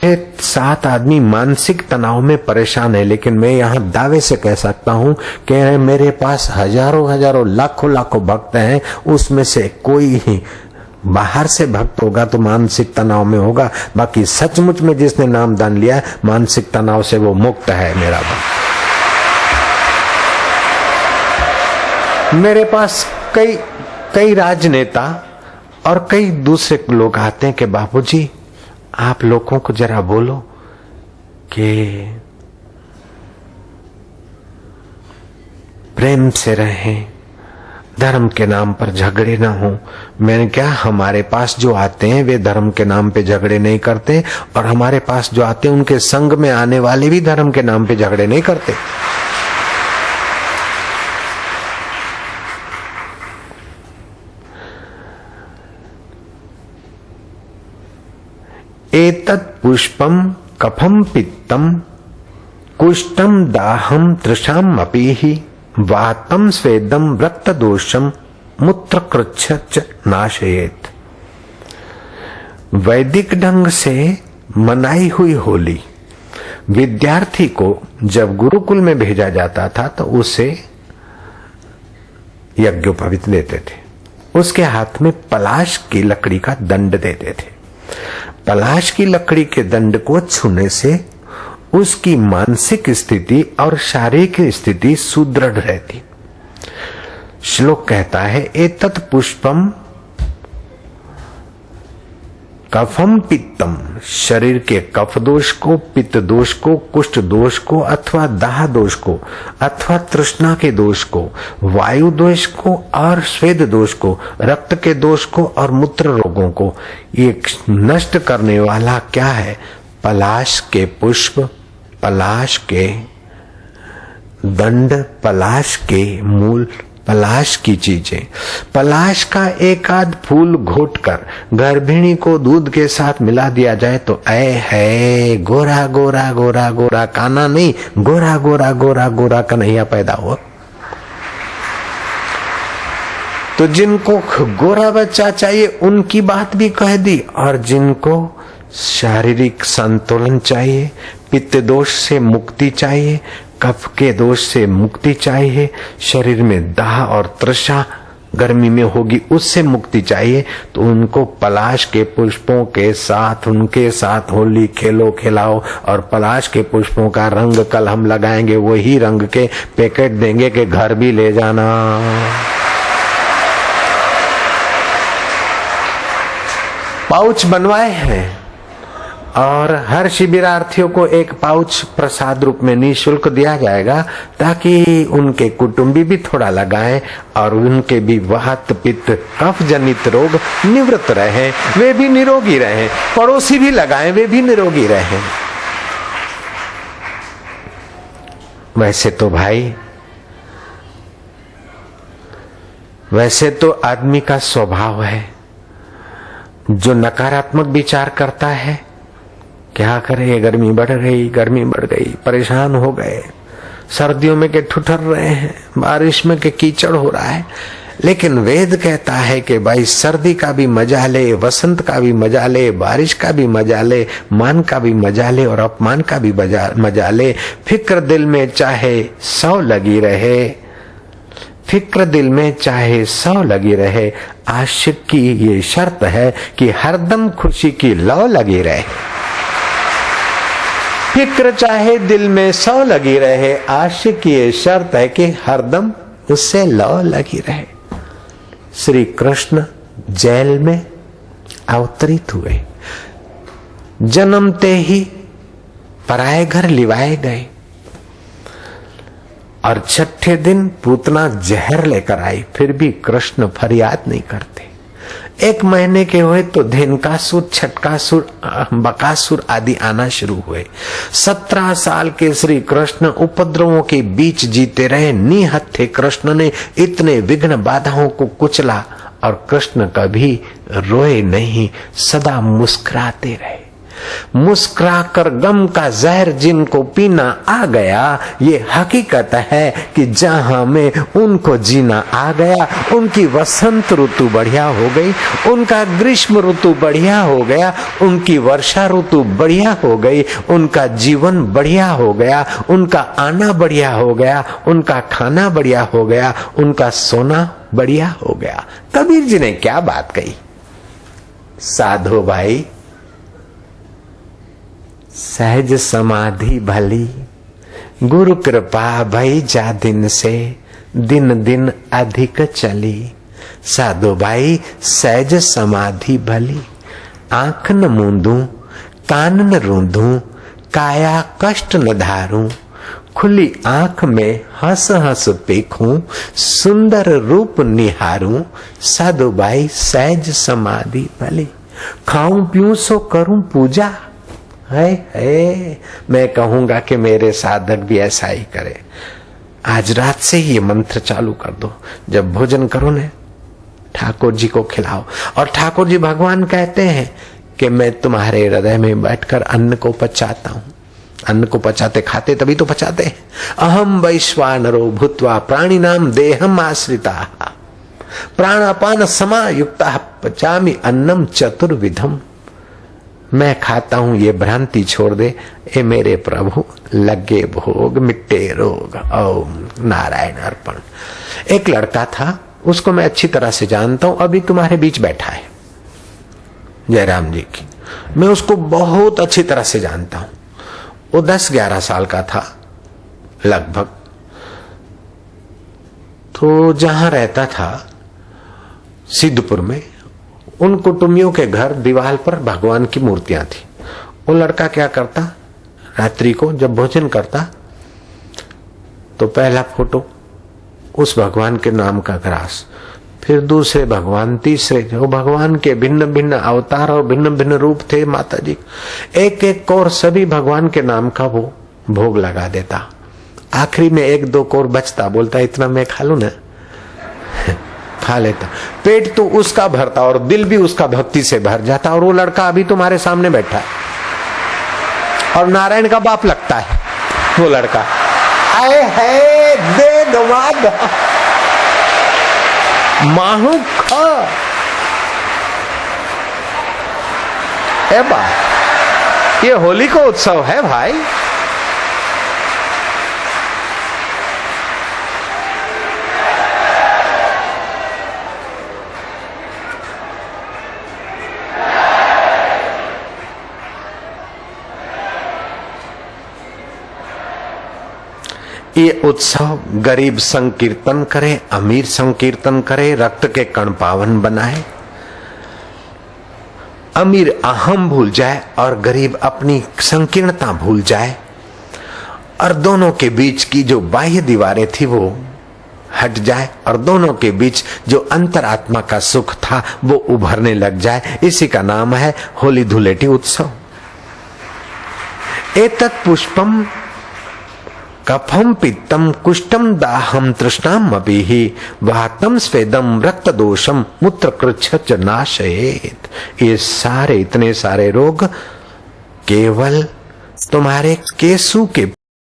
6-7 आदमी मानसिक तनाव में परेशान है, लेकिन मैं यहाँ दावे से कह सकता हूँ कि मेरे पास हजारों लाखों भक्त हैं, उसमें से कोई ही बाहर से भक्त होगा तो मानसिक तनाव में होगा, बाकी सचमुच में जिसने नाम दान लिया मानसिक तनाव से वो मुक्त है मेरा भक्त। मेरे पास कई राजनेता और कई दूसरे लोग आते हैं कि बापूजी आप लोगों को जरा बोलो कि प्रेम से रहें, धर्म के नाम पर झगड़े ना हो। मैंने क्या, हमारे पास जो आते हैं वे धर्म के नाम पे झगड़े नहीं करते, और हमारे पास जो आते हैं उनके संग में आने वाले भी धर्म के नाम पे झगड़े नहीं करते। एतत् पुष्पम कफम पित्तम कुष्ठम दाहम तृषाम अपीहि वातम स्वेदम रक्त दोषम मूत्रकृच्छ नाशयेत। वैदिक ढंग से मनाई हुई होली विद्यार्थी को जब गुरुकुल में भेजा जाता था तो उसे यज्ञोपवीत देते थे, उसके हाथ में पलाश की लकड़ी का दंड देते थे। पलाश की लकड़ी के दंड को छूने से उसकी मानसिक स्थिति और शारीरिक स्थिति सुदृढ़ रहती। श्लोक कहता है एतत् पुष्पम कफम पित्तम, शरीर के कफ दोष को, पित्त दोष को, कुष्ठ दोष को अथवा दाह दोष को अथवा तृष्णा के दोष को, वायु दोष को और स्वेद दोष को, रक्त के दोष को और मूत्र रोगों को ये नष्ट करने वाला क्या है? पलाश के पुष्प, पलाश के दंड, पलाश के मूल, पलाश की चीजें। पलाश का एक आध फूल घोटकर गर्भिणी को दूध के साथ मिला दिया जाए तो ऐ है गोरा गोरा गोरा गोरा काना नहीं, गोरा गोरा गोरा गोरा कन्हैया पैदा हुआ। तो जिनको गोरा बच्चा चाहिए उनकी बात भी कह दी, और जिनको शारीरिक संतुलन चाहिए, पित्त दोष से मुक्ति चाहिए, कफ के दोष से मुक्ति चाहिए, शरीर में दाह और तृषा गर्मी में होगी उससे मुक्ति चाहिए, तो उनको पलाश के पुष्पों के साथ, उनके साथ होली खेलो खिलाओ। और पलाश के पुष्पों का रंग कल हम लगाएंगे, वही रंग के पैकेट देंगे कि घर भी ले जाना। पाउच बनवाए हैं और हर शिविरार्थियों को एक पाउच प्रसाद रूप में निःशुल्क दिया जाएगा, ताकि उनके कुटुंबी भी थोड़ा लगाएं और उनके भी वात पित्त कफ जनित रोग निवृत्त रहे, वे भी निरोगी रहें, पड़ोसी भी लगाएं वे भी निरोगी रहें। वैसे तो भाई, वैसे तो आदमी का स्वभाव है जो नकारात्मक विचार करता है, क्या करे, गर्मी बढ़ गई, परेशान हो गए, सर्दियों में के ठुठर रहे हैं, बारिश में के कीचड़ हो रहा है। लेकिन वेद कहता है कि भाई सर्दी का भी मजा ले, वसंत का भी मजा ले, बारिश का भी मजा ले, मान का भी मजा ले और अपमान का भी मजा ले। फिक्र दिल में चाहे 100 लगी रहे, फिक्र दिल में चाहे 100 लगी रहे, आशिक की ये शर्त है कि हरदम खुशी की लौ लगी रहे। फिक्र चाहे दिल में 100 लगी रहे, आशिक की ये शर्त है कि हरदम उससे लौ लगी रहे। श्री कृष्ण जेल में अवतरित हुए, जन्मते ही पराये घर लिवाए गए और 6ठे दिन पूतना जहर लेकर आई, फिर भी कृष्ण फरियाद नहीं करते। 1 महीने के हुए तो धेनकासुर, छटकासुर, बकासुर आदि आना शुरू हुए। 17 साल के श्री कृष्ण उपद्रवों के बीच जीते रहे। निहत्थे कृष्ण ने इतने विघ्न बाधाओं को कुचला और कृष्ण कभी रोए नहीं, सदा मुस्कुराते रहे। मुस्कुराकर गम का जहर जिनको पीना आ गया, ये हकीकत है कि जहां में उनको जीना आ गया, उनकी वसंत ऋतु बढ़िया हो गई, उनका ग्रीष्म ऋतु बढ़िया हो गया, उनकी वर्षा ऋतु बढ़िया हो गई, उनका जीवन बढ़िया हो गया, उनका आना बढ़िया हो गया, उनका खाना बढ़िया हो गया, उनका सोना बढ़िया हो गया। कबीर जी ने क्या बात कही? साधो भाई, सहज समाधि भली, गुरु कृपा भई जा दिन से, दिन दिन अधिक चली। साधो भाई, सहज समाधि भली, आंख न मूंदूं, कान न रूंधूं, काया कष्ट न धारूं, खुली आंख में हंस हंस देखूं, सुंदर रूप निहारूं। साधु भाई, सहज समाधि भली, खाऊं पीऊं सो करूं पूजा। है मैं कहूंगा कि मेरे साधक भी ऐसा ही करे। आज रात से ये मंत्र चालू कर दो, जब भोजन करो ना, ठाकुर जी को खिलाओ। और ठाकुर जी भगवान कहते हैं कि मैं तुम्हारे हृदय में बैठकर अन्न को पचाता हूं। अन्न को पचाते, खाते तभी तो पचाते हैं। अहम वैश्वानरो भूत्वा प्राणिनाम देहम आश्रिता, प्राणापान समायुक्ता पचामि अन्नम चतुर्विधम। मैं खाता हूं, ये भ्रांति छोड़ दे, ए मेरे प्रभु, लगे भोग मिट्टे रोग। ओम नारायण अर्पण। एक लड़का था, उसको मैं अच्छी तरह से जानता हूं, अभी तुम्हारे बीच बैठा है, जयराम जी की। मैं उसको बहुत अच्छी तरह से जानता हूं। वो 10-11 साल का था लगभग। तो जहां रहता था सिद्धपुर में, उन कुटुंबियों के घर दीवार पर भगवान की मूर्तियां थी। वो लड़का क्या करता, रात्रि को जब भोजन करता तो पहला फोटो उस भगवान के नाम का ग्रास, फिर दूसरे भगवान, तीसरे, जो भगवान के भिन्न भिन्न अवतार और भिन्न भिन्न रूप थे माता जी, एक एक कोर सभी भगवान के नाम का वो भोग लगा देता। आखिरी में 1-2 कोर बचता, बोलता इतना मैं खा लूं ना, खा लेता। पेट तो उसका भरता और दिल भी उसका भक्ति से भर जाता। और वो लड़का अभी तुम्हारे सामने बैठा है और नारायण का बाप लगता है वो लड़का। आए है दे दमाद माहू खा ए बा, ये होली का उत्सव है भाई। ये उत्सव गरीब संकीर्तन करे, अमीर संकीर्तन करे, रक्त के कण पावन बनाए। अमीर अहम भूल जाए और गरीब अपनी संकीर्णता भूल जाए, और दोनों के बीच की जो बाह्य दीवारें थी वो हट जाए, और दोनों के बीच जो अंतरात्मा का सुख था वो उभरने लग जाए। इसी का नाम है होली धुलेटी उत्सव। एतत् पुष्पम कफम पित्तम कुष्ठम दाहम तृष्णाम अभिहि वातम स्वेदम रक्त दोषम मूत्र कृच्छ नाशयेत। ये सारे इतने सारे रोग केवल तुम्हारे केसु के